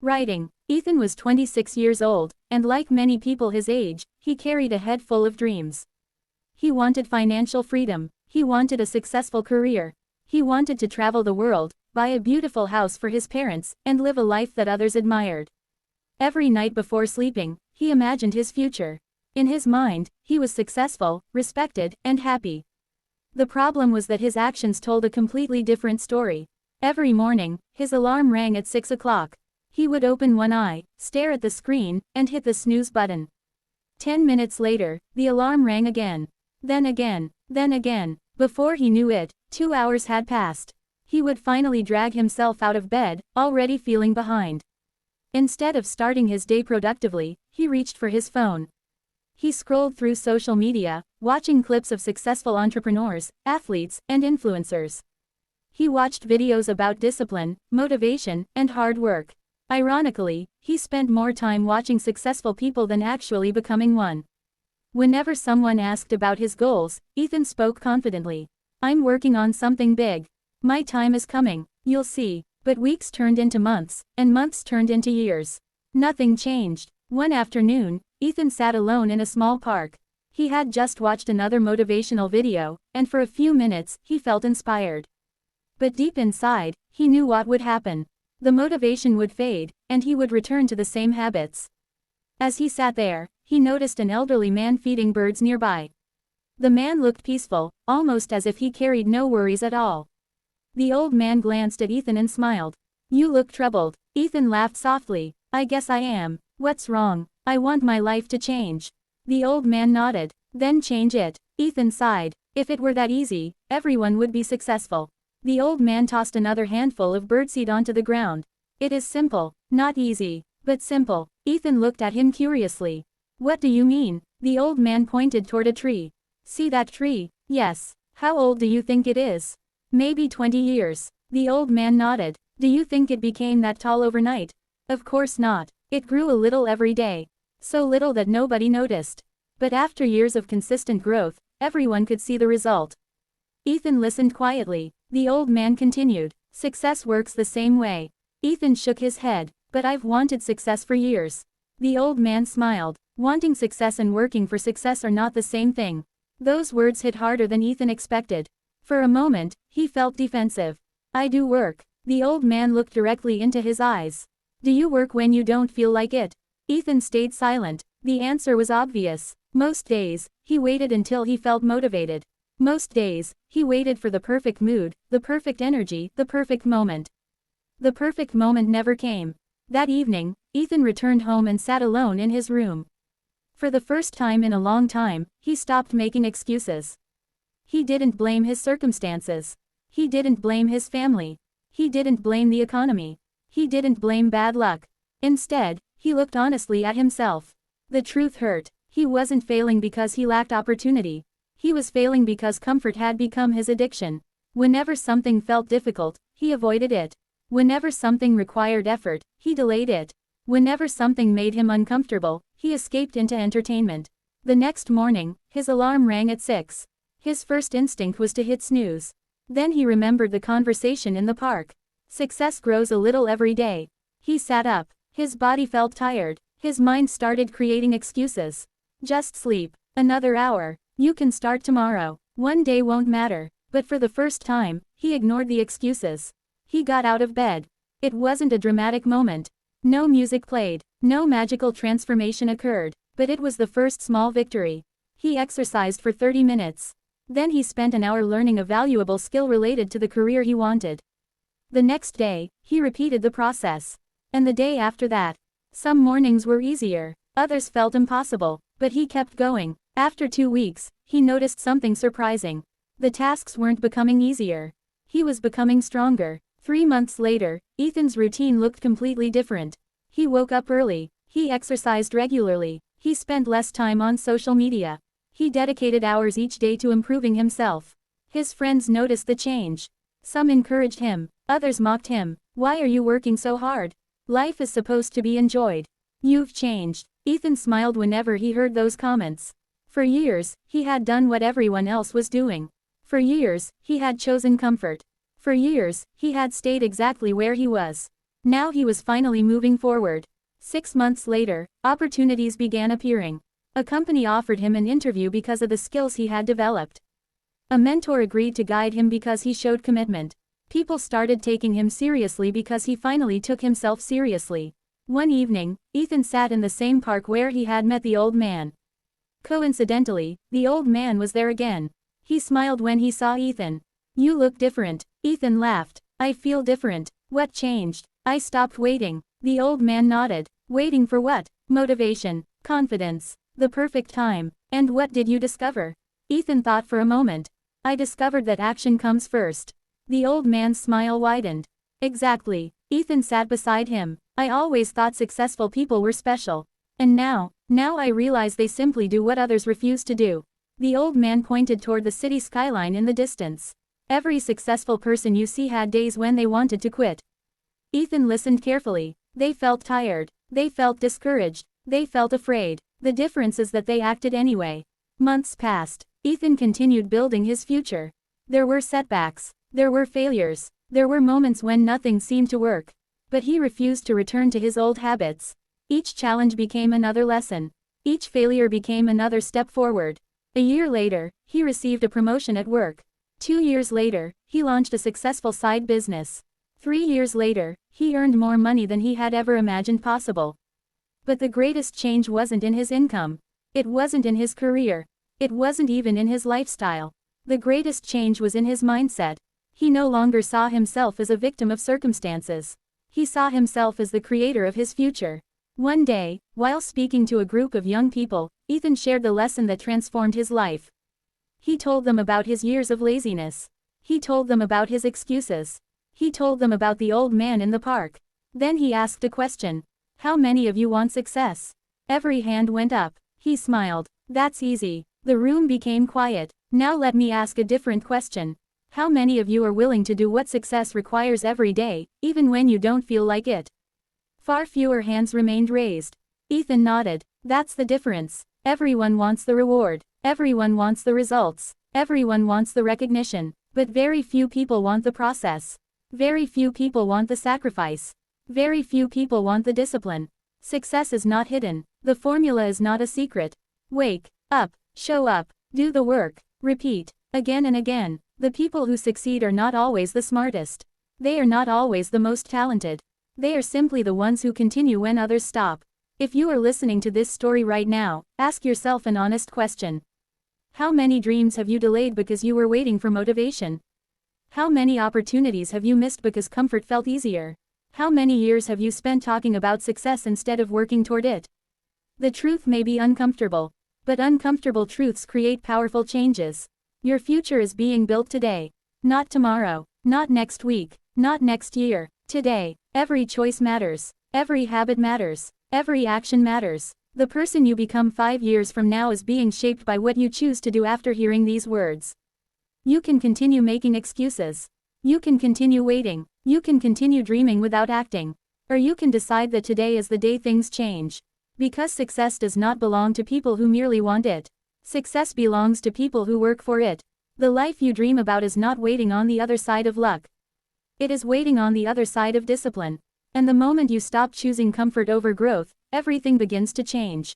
Writing. Ethan was 26 years old, and like many people his age, he carried a head full of dreams. He wanted financial freedom, he wanted a successful career, he wanted to travel the world, buy a beautiful house for his parents, and live a life that others admired. Every night before sleeping, he imagined his future. In his mind, he was successful, respected, and happy. The problem was that his actions told a completely different story. Every morning, his alarm rang at 6 o'clock. He would open one eye, stare at the screen, and hit the snooze button. 10 minutes later, the alarm rang again. Then again, then again. Before he knew it, 2 hours had passed. He would finally drag himself out of bed, already feeling behind. Instead of starting his day productively, he reached for his phone. He scrolled through social media, watching clips of successful entrepreneurs, athletes, and influencers. He watched videos about discipline, motivation, and hard work. Ironically, he spent more time watching successful people than actually becoming one. Whenever someone asked about his goals, Ethan spoke confidently. "I'm working on something big. My time is coming, you'll see." But weeks turned into months, and months turned into years. Nothing changed. One afternoon, Ethan sat alone in a small park. He had just watched another motivational video, and for a few minutes, he felt inspired. But deep inside, he knew what would happen. The motivation would fade, and he would return to the same habits. As he sat there, he noticed an elderly man feeding birds nearby. The man looked peaceful, almost as if he carried no worries at all. The old man glanced at Ethan and smiled. "You look troubled." Ethan laughed softly. "I guess I am. What's wrong?" "I want my life to change." The old man nodded. "Then change it." Ethan sighed. If it were that easy, everyone would be successful. The old man tossed another handful of birdseed onto the ground. "It is simple. Not easy, but simple." Ethan looked at him curiously. "What do you mean?" The old man pointed toward a tree. "See that tree?" "Yes." "How old do you think it is?" "Maybe 20 years. The old man nodded. "Do you think it became that tall overnight?" "Of course not. It grew a little every day. So little that nobody noticed. But after years of consistent growth, everyone could see the result." Ethan listened quietly. The old man continued. "Success works the same way." Ethan shook his head. "But I've wanted success for years." The old man smiled. Wanting success and working for success are not the same thing. Those words hit harder than Ethan expected. For a moment, he felt defensive. "I do work." The old man looked directly into his eyes. "Do you work when you don't feel like it?" Ethan stayed silent. The answer was obvious. Most days, he waited until he felt motivated. Most days, he waited for the perfect mood, the perfect energy, the perfect moment. The perfect moment never came. That evening, Ethan returned home and sat alone in his room. For the first time in a long time, he stopped making excuses. He didn't blame his circumstances. He didn't blame his family. He didn't blame the economy. He didn't blame bad luck. Instead, he looked honestly at himself. The truth hurt. He wasn't failing because he lacked opportunity. He was failing because comfort had become his addiction. Whenever something felt difficult, he avoided it. Whenever something required effort, he delayed it. Whenever something made him uncomfortable, he escaped into entertainment. The next morning, his alarm rang at 6. His first instinct was to hit snooze. Then he remembered the conversation in the park. Success grows a little every day. He sat up. His body felt tired. His mind started creating excuses. "Just sleep. Another hour. You can start tomorrow. One day won't matter." But for the first time, he ignored the excuses. He got out of bed. It wasn't a dramatic moment. No music played. No magical transformation occurred. But it was the first small victory. He exercised for 30 minutes. Then he spent an hour learning a valuable skill related to the career he wanted. The next day, he repeated the process. And the day after that. Some mornings were easier. Others felt impossible. But he kept going. After 2 weeks, he noticed something surprising. The tasks weren't becoming easier. He was becoming stronger. 3 months later, Ethan's routine looked completely different. He woke up early. He exercised regularly. He spent less time on social media. He dedicated hours each day to improving himself. His friends noticed the change. Some encouraged him. Others mocked him. "Why are you working so hard? Life is supposed to be enjoyed. You've changed." Ethan smiled whenever he heard those comments. For years, he had done what everyone else was doing. For years, he had chosen comfort. For years, he had stayed exactly where he was. Now he was finally moving forward. 6 months later, opportunities began appearing. A company offered him an interview because of the skills he had developed. A mentor agreed to guide him because he showed commitment. People started taking him seriously because he finally took himself seriously. One evening, Ethan sat in the same park where he had met the old man. Coincidentally, the old man was there again. He smiled when he saw Ethan. "You look different." Ethan laughed. "I feel different." "What changed?" "I stopped waiting." The old man nodded. "Waiting for what?" "Motivation, confidence, the perfect time." "And what did you discover?" Ethan thought for a moment. "I discovered that action comes first." The old man's smile widened. "Exactly." Ethan sat beside him. "I always thought successful people were special. And now I realize they simply do what others refuse to do." The old man pointed toward the city skyline in the distance. "Every successful person you see had days when they wanted to quit." Ethan listened carefully. They felt tired. They felt discouraged. They felt afraid. The difference is that they acted anyway. Months passed. Ethan continued building his future. There were setbacks. There were failures. There were moments when nothing seemed to work. But he refused to return to his old habits. Each challenge became another lesson. Each failure became another step forward. A year later, he received a promotion at work. 2 years later, he launched a successful side business. 3 years later, he earned more money than he had ever imagined possible. But the greatest change wasn't in his income. It wasn't in his career. It wasn't even in his lifestyle. The greatest change was in his mindset. He no longer saw himself as a victim of circumstances. He saw himself as the creator of his future. One day, while speaking to a group of young people, Ethan shared the lesson that transformed his life. He told them about his years of laziness. He told them about his excuses. He told them about the old man in the park. Then he asked a question. "How many of you want success?" Every hand went up. He smiled. "That's easy." The room became quiet. "Now let me ask a different question. How many of you are willing to do what success requires every day, even when you don't feel like it?" Far fewer hands remained raised. Ethan nodded. "That's the difference. Everyone wants the reward. Everyone wants the results. Everyone wants the recognition. But very few people want the process. Very few people want the sacrifice. Very few people want the discipline. Success is not hidden. The formula is not a secret. Wake up, show up, do the work, repeat, again and again. The people who succeed are not always the smartest. They are not always the most talented. They are simply the ones who continue when others stop. If you are listening to this story right now, ask yourself an honest question. How many dreams have you delayed because you were waiting for motivation? How many opportunities have you missed because comfort felt easier? How many years have you spent talking about success instead of working toward it? The truth may be uncomfortable, but uncomfortable truths create powerful changes. Your future is being built today. Not tomorrow. Not next week. Not next year. Today. Every choice matters. Every habit matters. Every action matters. The person you become 5 years from now is being shaped by what you choose to do after hearing these words. You can continue making excuses. You can continue waiting. You can continue dreaming without acting. Or you can decide that today is the day things change. Because success does not belong to people who merely want it. Success belongs to people who work for it. The life you dream about is not waiting on the other side of luck. It is waiting on the other side of discipline. And the moment you stop choosing comfort over growth, everything begins to change.